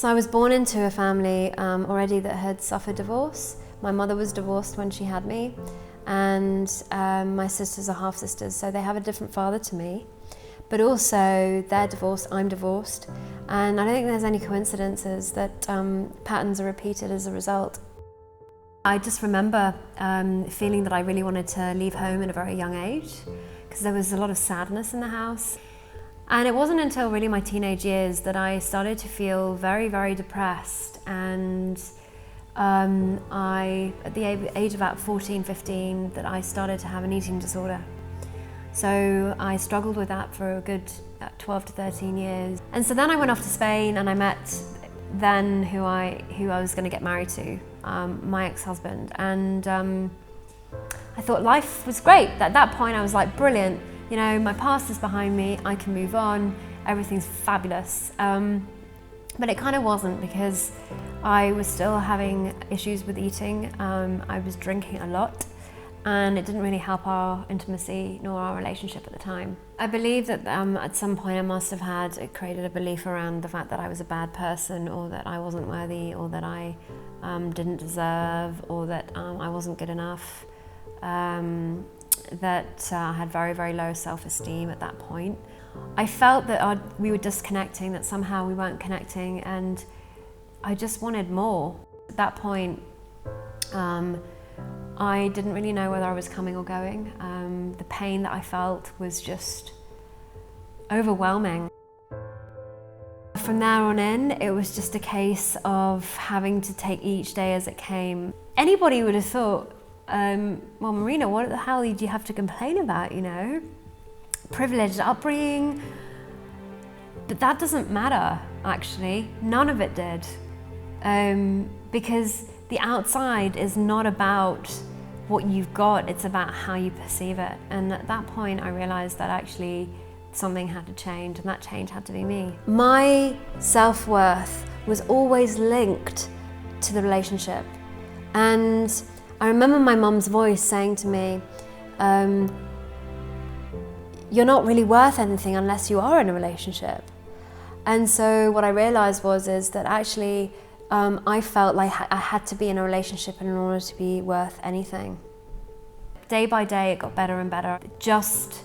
So I was born into a family already that had suffered divorce. My mother was divorced when she had me, and my sisters are half-sisters, so they have a different father to me. But also, they're divorced, I'm divorced, and I don't think there's any coincidences that patterns are repeated as a result. I just remember feeling that I really wanted to leave home at a very young age, because there was a lot of sadness in the house. And it wasn't until really my teenage years that I started to feel very, very depressed, and at the age of about 14, 15, that I started to have an eating disorder. So I struggled with that for a good 12 to 13 years. And so then I went off to Spain, and I met then who I was going to get married to, my ex-husband. And I thought life was great. At that point I was like, brilliant, you know, my past is behind me, I can move on, everything's fabulous. But it kind of wasn't, because I was still having issues with eating. I was drinking a lot, and it didn't really help our intimacy nor our relationship at the time. I believe that at some point I must have created a belief around the fact that I was a bad person, or that I wasn't worthy, or that I didn't deserve, or that I wasn't good enough. That I had very, very low self-esteem at that point. I felt that we were disconnecting, that somehow we weren't connecting, and I just wanted more. At that point, I didn't really know whether I was coming or going. The pain that I felt was just overwhelming. From there on in, it was just a case of having to take each day as it came. Anybody would have thought, well, Marina, what the hell do you have to complain about, you know? Privileged upbringing. But that doesn't matter, actually. None of it did. Because the outside is not about what you've got, it's about how you perceive it. And at that point, I realized that actually something had to change, and that change had to be me. My self-worth was always linked to the relationship. And I remember my mum's voice saying to me, you're not really worth anything unless you are in a relationship. And so what I realized is that actually I felt like I had to be in a relationship in order to be worth anything. Day by day, it got better and better. Just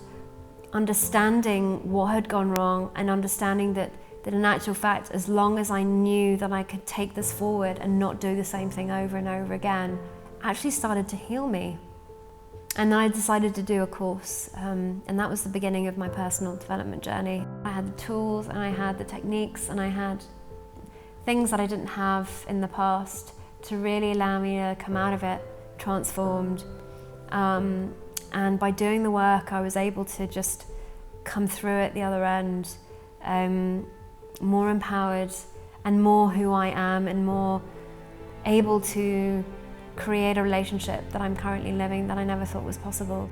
understanding what had gone wrong, and understanding that in actual fact, as long as I knew that I could take this forward and not do the same thing over and over again, actually started to heal me. And then I decided to do a course, and that was the beginning of my personal development journey. I had the tools, and I had the techniques, and I had things that I didn't have in the past to really allow me to come out of it transformed. And by doing the work, I was able to just come through it the other end, more empowered, and more who I am, and more able to create a relationship that I'm currently living that I never thought was possible.